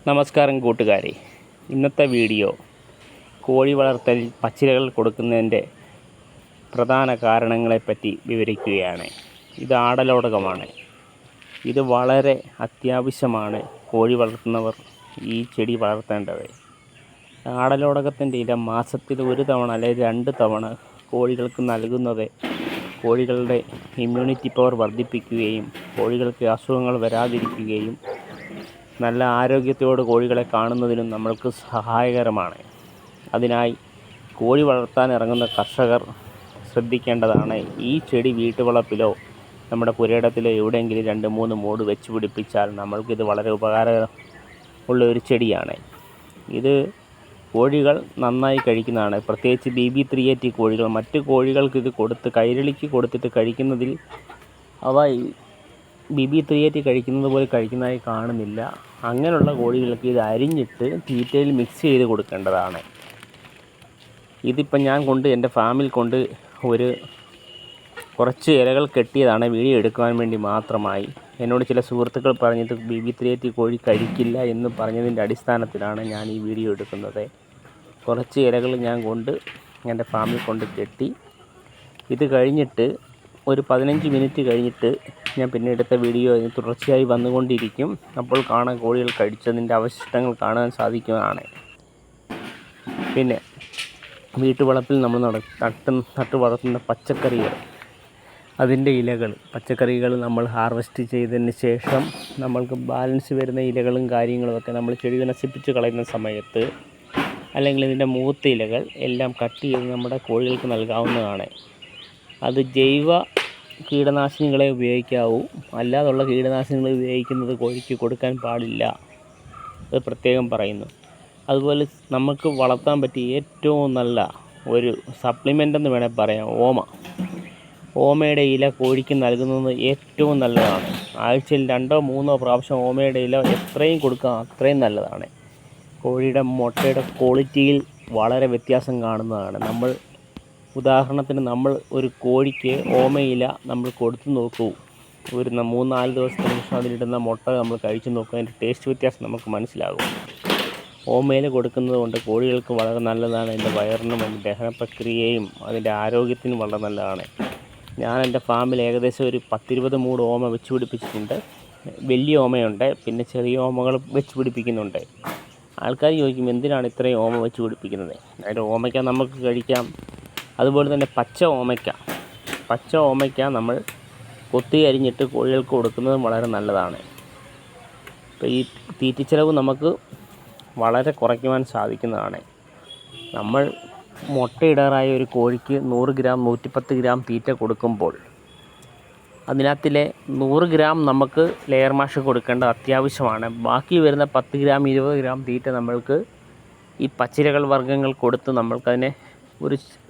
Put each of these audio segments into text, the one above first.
നമസ്കാരം കൂട്ടുകാരെ. ഇന്നത്തെ വീഡിയോ കോഴി വളർത്തലിൽ പച്ചിലകൾ കൊടുക്കുന്നതിൻ്റെ പ്രധാന കാരണങ്ങളെപ്പറ്റി വിവരിക്കുകയാണ്. ഇത് ആടലോടകമാണ്. ഇത് വളരെ അത്യാവശ്യമാണ് കോഴി വളർത്തുന്നവർ ഈ ചെടി വളർത്തേണ്ടത്. ആടലോടകത്തിൻ്റെ ഇല മാസത്തിൽ 1 തവണ അല്ലെങ്കിൽ 2 തവണ കോഴികൾക്ക് നൽകുന്നത് കോഴികളുടെ ഇമ്മ്യൂണിറ്റി പവർ വർദ്ധിപ്പിക്കുകയും കോഴികൾക്ക് അസുഖങ്ങൾ വരാതിരിക്കുകയും നല്ല ആരോഗ്യത്തോട് കോഴികളെ കാണുന്നതിനും നമ്മൾക്ക് സഹായകരമാണ്. അതിനായി കോഴി വളർത്താൻ ഇറങ്ങുന്ന കർഷകർ ശ്രദ്ധിക്കേണ്ടതാണ്. ഈ ചെടി വീട്ടുവളപ്പിലോ നമ്മുടെ പുരയിടത്തിലോ എവിടെയെങ്കിലും 2-3 മൂട് വെച്ച് പിടിപ്പിച്ചാൽ നമ്മൾക്കിത് വളരെ ഉപകാരമുള്ള ഒരു ചെടിയാണ്. ഇത് കോഴികൾ നന്നായി കഴിക്കുന്നതാണ്. പ്രത്യേകിച്ച് BB380 കോഴികൾ. മറ്റ് കോഴികൾക്ക് ഇത് കൈരളിക്ക് കൊടുത്തിട്ട് കഴിക്കുന്നതിൽ അവ BB380 കഴിക്കുന്നത് പോലെ കഴിക്കുന്നതായി കാണുന്നില്ല. അങ്ങനെയുള്ള കോഴികൾക്ക് ഇത് അരിഞ്ഞിട്ട് തീറ്റയിൽ മിക്സ് ചെയ്ത് കൊടുക്കേണ്ടതാണ്. ഇതിപ്പം ഞാൻ എൻ്റെ ഫാമിൽ കുറച്ച് ഇലകൾ കെട്ടിയതാണ് വീഡിയോ എടുക്കുവാൻ വേണ്ടി മാത്രമായി. എന്നോട് ചില സുഹൃത്തുക്കൾ പറഞ്ഞിട്ട് BB380 കോഴി കഴിക്കില്ല എന്ന് പറഞ്ഞതിൻ്റെ അടിസ്ഥാനത്തിലാണ് ഞാൻ ഈ വീഡിയോ എടുക്കുന്നത്. കുറച്ച് ഇലകൾ ഞാൻ എൻ്റെ ഫാമിൽ കെട്ടി. ഇത് കഴിഞ്ഞിട്ട് ഒരു 15 മിനിറ്റ് കഴിഞ്ഞിട്ട് ഞാൻ പിന്നെ എടുത്ത വീഡിയോ തുടർച്ചയായി വന്നുകൊണ്ടിരിക്കും. അപ്പോൾ കാണാൻ കോഴികൾ കഴിച്ചതിൻ്റെ അവശിഷ്ടങ്ങൾ കാണാൻ സാധിക്കുന്നതാണ്. പിന്നെ വീട്ടുവളപ്പിൽ നമ്മൾ നട്ട് വളർത്തുന്ന പച്ചക്കറികൾ, അതിൻ്റെ പച്ചക്കറികൾ നമ്മൾ ഹാർവെസ്റ്റ് ചെയ്തതിന് ശേഷം നമ്മൾക്ക് ബാലൻസ് വരുന്ന ഇലകളും കാര്യങ്ങളുമൊക്കെ നമ്മൾ ചെടി നശിപ്പിച്ച് കളയുന്ന സമയത്ത് അല്ലെങ്കിൽ ഇതിൻ്റെ മൂത്ത ഇലകൾ എല്ലാം കട്ട് ചെയ്ത് നമ്മുടെ കോഴികൾക്ക് നൽകാവുന്നതാണ്. അത് ജൈവ കീടനാശിനികളെ ഉപയോഗിക്കാവൂ. അല്ലാതുള്ള കീടനാശിനികൾ ഉപയോഗിക്കുന്നത് കോഴിക്ക് കൊടുക്കാൻ പാടില്ല. അത് പ്രത്യേകം പറയുന്നു. അതുപോലെ നമുക്ക് വളർത്താൻ പറ്റിയ ഏറ്റവും നല്ല ഒരു സപ്ലിമെൻ്റ് എന്ന് വേണേൽ പറയാം, ഓമയുടെ ഇല കോഴിക്ക് നൽകുന്നത് ഏറ്റവും നല്ലതാണ്. ആഴ്ചയിൽ 2-3 പ്രാവശ്യം ഓമയുടെ ഇല എത്രയും കൊടുക്കാം അത്രയും നല്ലതാണ്. കോഴിയുടെ മുട്ടയുടെ ക്വാളിറ്റിയിൽ വളരെ വ്യത്യാസം കാണുന്നതാണ്. ഉദാഹരണത്തിന് നമ്മൾ ഒരു കോഴിക്ക് ഓമയില നമ്മൾ കൊടുത്തു നോക്കൂ. ഒരു 3-4 ദിവസത്തിന് ശേഷം അതിലിടുന്ന മുട്ട നമ്മൾ കഴിച്ചു നോക്കുക. അതിൻ്റെ ടേസ്റ്റ് വ്യത്യാസം നമുക്ക് മനസ്സിലാകും. ഓമയില കൊടുക്കുന്നത് കൊണ്ട് കോഴികൾക്ക് വളരെ നല്ലതാണ്. അതിൻ്റെ വയറിനും അതിൻ്റെ ദഹന പ്രക്രിയയും അതിൻ്റെ ആരോഗ്യത്തിനും വളരെ നല്ലതാണ്. ഞാൻ എൻ്റെ ഫാമിൽ ഏകദേശം ഒരു 10-20 മൂട് ഓമ വെച്ച് പിടിപ്പിച്ചിട്ടുണ്ട്. വലിയ ഓമയുണ്ട്, പിന്നെ ചെറിയ ഓമകൾ വെച്ച് പിടിപ്പിക്കുന്നുണ്ട്. ആൾക്കാർ ചോദിക്കും എന്തിനാണ് ഇത്രയും ഓമ വെച്ച് പിടിപ്പിക്കുന്നത്? അതിൻ്റെ ഓമയ്ക്ക നമുക്ക് കഴിക്കാം. അതുപോലെ തന്നെ പച്ച ഓമയ്ക്ക നമ്മൾ കൊത്തി അരിഞ്ഞിട്ട് കോഴികൾക്ക് കൊടുക്കുന്നത് വളരെ നല്ലതാണ്. ഇപ്പോൾ ഈ തീറ്റച്ചിലവ് നമുക്ക് വളരെ കുറയ്ക്കുവാൻ സാധിക്കുന്നതാണ്. നമ്മൾ മുട്ടയിടാറായ ഒരു കോഴിക്ക് 100 ഗ്രാം 110 ഗ്രാം തീറ്റ കൊടുക്കുമ്പോൾ അതിനകത്തിലെ 100 ഗ്രാം നമുക്ക് ലെയർ മാഷ് കൊടുക്കേണ്ടത് അത്യാവശ്യമാണ്. ബാക്കി വരുന്ന 10 ഗ്രാം 20 ഗ്രാം തീറ്റ നമ്മൾക്ക് ഈ പച്ചിലകൾ വർഗ്ഗങ്ങൾ കൊടുത്ത് നമ്മൾക്കതിനെ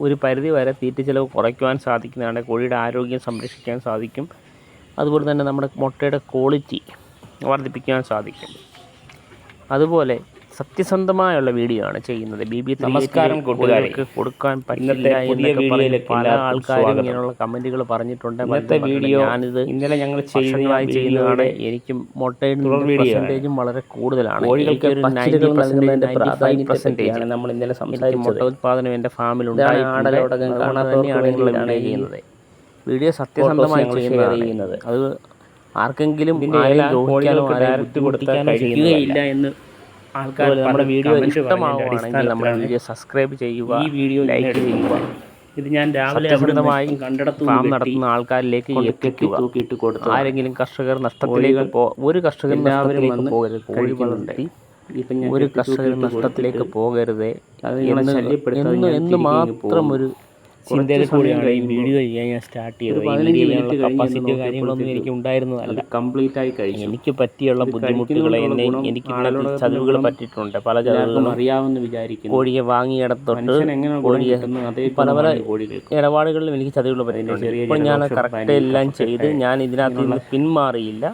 ഒരു പരിധി വരെ തീറ്റ ചിലവ് കുറയ്ക്കുവാൻ സാധിക്കുന്നതാണ്. കോഴിയുടെ ആരോഗ്യം സംരക്ഷിക്കാൻ സാധിക്കും. അതുപോലെ തന്നെ നമ്മുടെ മുട്ടയുടെ ക്വാളിറ്റി വർദ്ധിപ്പിക്കുവാൻ സാധിക്കും. അതുപോലെ സത്യസന്ധമായുള്ള വീഡിയോ ആണ് ചെയ്യുന്നത്. നമസ്കാരം കൂട്ടുകാർക്ക് കൊടുക്കാൻ പറ്റില്ല എന്നൊക്കെ പല ആൾക്കാരും ഇങ്ങനെയുള്ള കമൻറ്റുകൾ പറഞ്ഞിട്ടുണ്ട്. ഇന്നത്തെ വീഡിയോ ഇന്നലെ ഞങ്ങൾ ചെയ്യുന്നതാണ്. എനിക്ക് മുട്ടയുടെ പെർസെൻറ്റേജും വളരെ കൂടുതലാണ്. കോഴികൾക്ക് ഒരു 90% നമ്മൾ ഇന്നലെ സംസാരിച്ചത്. മുട്ട ഉത്പാദനം എൻ്റെ ഫാമിലുണ്ടായിട്ടുണ്ട്. ചെയ്യുന്നത് വീഡിയോ സത്യസന്ധമായി ചെയ്യുന്നത്. അത് ആർക്കെങ്കിലും കഴിയുകയില്ല എന്ന് ആൾക്കാർ നമ്മുടെ വീഡിയോ ഇഷ്ടമാവുകയാണെങ്കിൽ നമ്മുടെ വീഡിയോ സബ്സ്ക്രൈബ് ചെയ്യുക, ഈ വീഡിയോ ലൈക്ക് ചെയ്യുക. ഇത് ഞാൻ രാവിലെ ഫാം നടത്തുന്ന ആൾക്കാരിലേക്ക് തൂക്കിയിട്ട് കൊടുത്തു. ആരെങ്കിലും കർഷകർ നഷ്ടത്തിലേക്ക് ഒരു കർഷകർ നഷ്ടത്തിലേക്ക് പോകരുത്. കോഴി വളർത്തി ഒരു കർഷകർ നഷ്ടത്തിലേക്ക് പോകരുത് എന്ന് മാത്രം ഒരു ചിന്തയിലൂടെയാണ് ഈ വീഡിയോ ചെയ്യാൻ ഞാൻ സ്റ്റാർട്ട് ചെയ്തത്. ചെയ്യാനുള്ള കപ്പാസിറ്റിയോ കാര്യങ്ങളൊന്നും എനിക്ക് ഉണ്ടായിരുന്നതല്ല. കംപ്ലീറ്റ് ആയി കഴിഞ്ഞു. എനിക്ക് പറ്റിയുള്ള ബുദ്ധിമുട്ടുകളെ എനിക്ക് ചതിവുകൾ പറ്റിയിട്ടുണ്ട്. പല ചതിവുകളും അറിയാമെന്ന് വിചാരിക്കുന്നു. കോഴിയെ വാങ്ങിയിടത്തോട്ട് കോഴിയെ പല ഇടപാടുകളിലും എനിക്ക് ചതിവുകൾ പറ്റിയിട്ടുണ്ട്. ഇപ്പോൾ ഞാൻ കറക്റ്റ് എല്ലാം ചെയ്ത് ഞാൻ ഇതിനകത്ത് നിന്ന് പിന്മാറിയില്ല.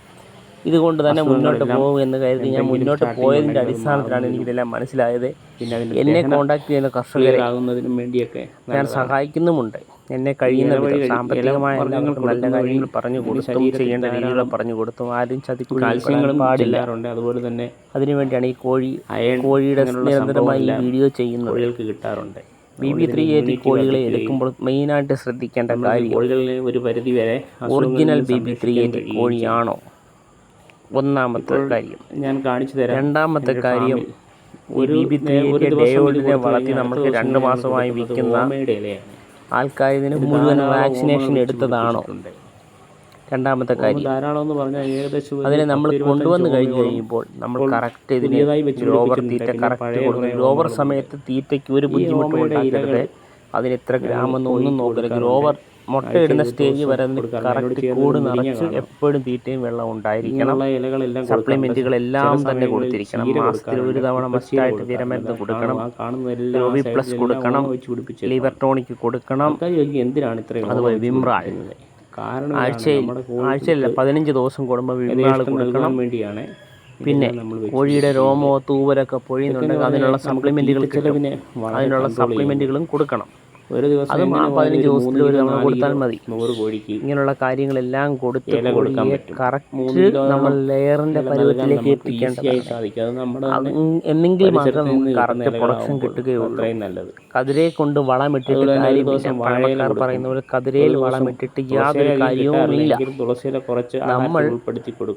ഇതുകൊണ്ട് തന്നെ മുന്നോട്ട് പോകും എന്ന് കരുതി ഞാൻ മുന്നോട്ട് പോയതിൻ്റെ അടിസ്ഥാനത്തിലാണ് എനിക്കിതെല്ലാം മനസ്സിലായത്. പിന്നെ എന്നെ കോൺടാക്ട് ചെയ്യുന്ന കർഷകരെ ആകുന്നതിനും വേണ്ടിയൊക്കെ ഞാൻ സഹായിക്കുന്നുമുണ്ട്. എന്നെ കഴിയുന്ന വിധം സാമ്പത്തികമായ എല്ലാവർക്കും നല്ല കാര്യങ്ങൾ പറഞ്ഞു കൊടുത്തും ചെയ്യേണ്ട രീതികൾ പറഞ്ഞു കൊടുത്തും ആരും ചതിക്കുഴികളും പാടില്ലാറുണ്ട്. അതുപോലെ തന്നെ അതിനുവേണ്ടിയാണ് ഈ കോഴിയുടെ നിരന്തരമായി ഈ വീഡിയോ ചെയ്യുന്നത്. കോഴികൾക്ക് കിട്ടാറുണ്ട്. BB380 കോഴികളെ എടുക്കുമ്പോൾ മെയിനായിട്ട് ശ്രദ്ധിക്കേണ്ട കാര്യം കോഴികളിൽ ഒരു പരിധി വരെ ഒറിജിനൽ BB380 കോഴിയാണോ ഒന്നാമത്തെ കാര്യം ഞാൻ കാണിച്ചു തരാം. രണ്ടാമത്തെ കാര്യം BB380 ഡേയോഡിനെ വളർത്തി നമുക്ക് 2 മാസമായി വിൽക്കുന്ന ആൾക്കാർ ഇതിന് മുഴുവൻ വാക്സിനേഷൻ എടുത്തതാണോ? രണ്ടാമത്തെ കാര്യം ധാരാളം പറഞ്ഞാൽ ഏകദേശം അതിനെ നമ്മൾ കൊണ്ടുവന്ന് കഴിയുമ്പോൾ നമ്മൾ കറക്റ്റ് ഇതിന് ഗ്രോവർ തീറ്റ കറക്റ്റ് കൊടുക്കും. ഗ്രോവർ സമയത്ത് തീറ്റയ്ക്ക് ഒരു ബുദ്ധിമുട്ടും ഉണ്ടാക്കരുത്. അതിന് എത്ര ഗ്രാമെന്ന് ഒന്നും നോക്കരുത്. ഗ്രോവർ മുട്ടയിടുന്ന സ്റ്റേജ് വരെ കറക്റ്റ് കൂട് നിറച്ച് എപ്പോഴും തീറ്റയും വെള്ളം ഉണ്ടായിരിക്കണം. സപ്ലിമെൻറ്റുകളെല്ലാം തന്നെ കൊടുത്തിരിക്കണം. മാസത്തിൽ ഒരു തവണ മസ്റ്റായിട്ട് വിരമരുന്ന് കൊടുക്കണം. റോബി പ്ലസ് കൊടുക്കണം. ലിവർ ടോണിക് കൊടുക്കണം. എന്തിനാണ് ഇത്രയും? അതുപോലെ വിമ്രാൾ ആഴ്ചയില്ല 15 ദിവസം കൂടുമ്പോൾ വിമ്രാൾ കൊടുക്കണം വേണ്ടിയാണ്. പിന്നെ കോഴിയുടെ രോമോ തൂവലൊക്കെ പൊഴിയുന്നുണ്ടെങ്കിൽ അതിനുള്ള സപ്ലിമെൻറ്റുകളും കൊടുക്കണം. ഒരു ദിവസം അത് 15 ദിവസത്തിൽ ഒരു തവണ കൊടുത്താൽ മതി. 100 കോഴിക്ക് ഇങ്ങനെയുള്ള കാര്യങ്ങളെല്ലാം കൊടുത്ത് കറക്റ്റ് നമ്മൾ ലെയറിൻ്റെ പരുവത്തിലേക്ക് എത്തിക്കേണ്ടതാണ്. എന്നെങ്കിൽ മാത്രം നമുക്ക് കറക്റ്റ് പ്രൊഡക്ഷൻ കിട്ടുകയുള്ളൂ. നല്ലത് കതിരെ കൊണ്ട് വളമിട്ടിട്ട് കാര്യമില്ല. പഴമക്കാർ പറയുന്ന പോലെ കതിരയിൽ വളമിട്ടിട്ട് യാതൊരു കാര്യവുമില്ല. നമ്മൾ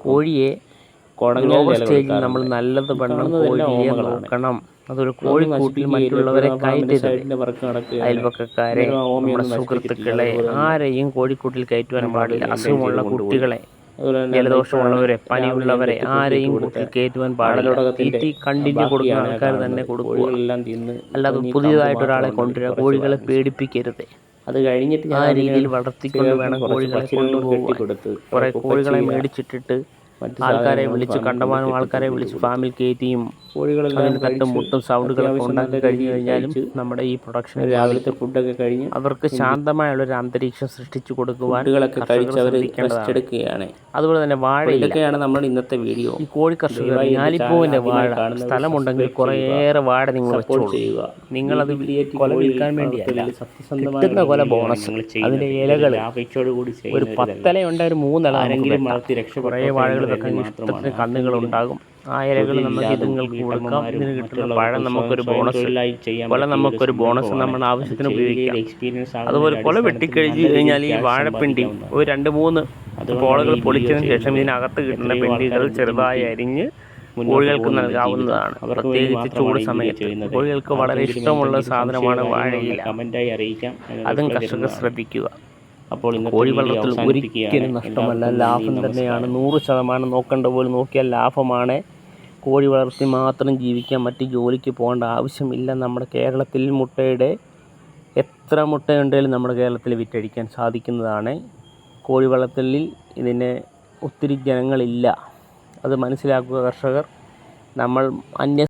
കോഴിയെ ഗ്ലോബൽ സ്റ്റേജിൽ നമ്മൾ നല്ലത് വണ്ണം കോഴിയെ നോക്കണം. അതൊരു കോഴിക്കൂട്ടിൽ മറ്റുള്ളവരെ കയറ്റരുത്. അയൽപക്കക്കാരെ, നമ്മുടെ സുഹൃത്തുക്കളെ ആരെയും കോഴിക്കൂട്ടിൽ കയറ്റുവാൻ പാടില്ല. അസുഖമുള്ള കുട്ടികളെ, ജലദോഷമുള്ളവരെ, പനിയുള്ളവരെ ആരെയും കൂട്ടിൽ കയറ്റുവാൻ പാടില്ല. തീറ്റി കണ്ടിന്യൂ കൊടുക്കുന്ന ആൾക്കാർ തന്നെ കൊടുക്കുക. അല്ലാതെ പുതിയതായിട്ട് ഒരാളെ കൊണ്ടുവരിക. കോഴികളെ പേടിപ്പിക്കരുത്. അത് കഴിഞ്ഞിട്ട് ആ രീതിയിൽ വളർത്തിക്കൊണ്ട് വേണം കോഴികളെ കൊണ്ടുപോകുക. കുറേ കോഴികളെ മേടിച്ചിട്ടിട്ട് ആൾക്കാരെ വിളിച്ച് കണ്ടമാനം ആൾക്കാരെ വിളിച്ച് ഫാമിൽ കയറ്റിയും അതിന് തട്ടും മുട്ടും സൗണ്ടുകളൊക്കെ ഉണ്ടാക്കി കഴിഞ്ഞു കഴിഞ്ഞാലും നമ്മുടെ ഈ പ്രൊഡക്ഷൻ രാവിലത്തെ ഫുഡൊക്കെ കഴിഞ്ഞ് അവർക്ക് ശാന്തമായുള്ളൊരു അന്തരീക്ഷം സൃഷ്ടിച്ചു കൊടുക്കുവാൻ എടുക്കുകയാണ്. അതുപോലെ തന്നെ വാഴ, ഇതൊക്കെയാണ് നമ്മുടെ ഇന്നത്തെ വീഡിയോ. ഈ കോഴി കർഷകർ ഞാലിപ്പൂവിൻ്റെ വാഴ സ്ഥലമുണ്ടെങ്കിൽ കുറേയേറെ വാഴ നിങ്ങൾ വെച്ചോളൂ. നിങ്ങളത് കൊല വിൽക്കാൻ വേണ്ടിയല്ല, കിട്ടുന്ന കൊല ബോണസ്. അതിൻ്റെ ഇലകൾ ഒരു 10 ഇലയുണ്ട്, ഒരു 3 ഇല ആരെങ്കിലും വളർത്തി രക്ഷപ്പെട്ട കുറേ വാഴകൾ വെക്കാൻ ഇഷ്ടത്തിന് കന്നുകളുണ്ടാകും. ആ ഇലകൾ നമുക്ക് ഇതുങ്ങൾക്ക് കൊടുക്കാം. ഇതിന് കിട്ടുന്ന പഴം നമുക്കൊരു ബോണസ്, കൊല നമുക്കൊരു ബോണസ്, നമ്മുടെ ആവശ്യത്തിന് ഉപയോഗിക്കാം. അതുപോലെ കൊല വെട്ടിക്കഴിഞ്ഞ് കഴിഞ്ഞാൽ ഈ വാഴപ്പിണ്ടി ഒരു 2-3 പോളകൾ പൊളിച്ചതിന് ശേഷം ഇതിനകത്ത് കിട്ടുന്ന പിണ്ടികൾ ചെറുതായി അരിഞ്ഞ് കോഴികൾക്ക് നൽകാവുന്നതാണ്. പ്രത്യേകിച്ച് ചൂട് സമയത്ത് കോഴികൾക്ക് വളരെ ഇഷ്ടമുള്ള സാധനമാണ് വാഴയില. അതും കർഷകർ ശ്രദ്ധിക്കുക. അപ്പോൾ കോഴി വളർത്തൽ ഒരിക്കലും നഷ്ടമല്ല, ലാഭം തന്നെയാണ്. 100% നോക്കേണ്ട പോലെ നോക്കിയാൽ ലാഭമാണ്. കോഴി വളർത്തി മാത്രം ജീവിക്കാൻ മറ്റ് ജോലിക്ക് പോകേണ്ട ആവശ്യമില്ല. നമ്മുടെ കേരളത്തിൽ മുട്ടയുടെ എത്ര മുട്ടയുണ്ടെങ്കിലും നമ്മുടെ കേരളത്തിൽ വിറ്റഴിക്കാൻ സാധിക്കുന്നതാണ്. കോഴി വളർത്തലിൽ ഇതിന് ഒത്തിരി ജനങ്ങളില്ല. അത് മനസ്സിലാക്കുക കർഷകർ. നമ്മൾ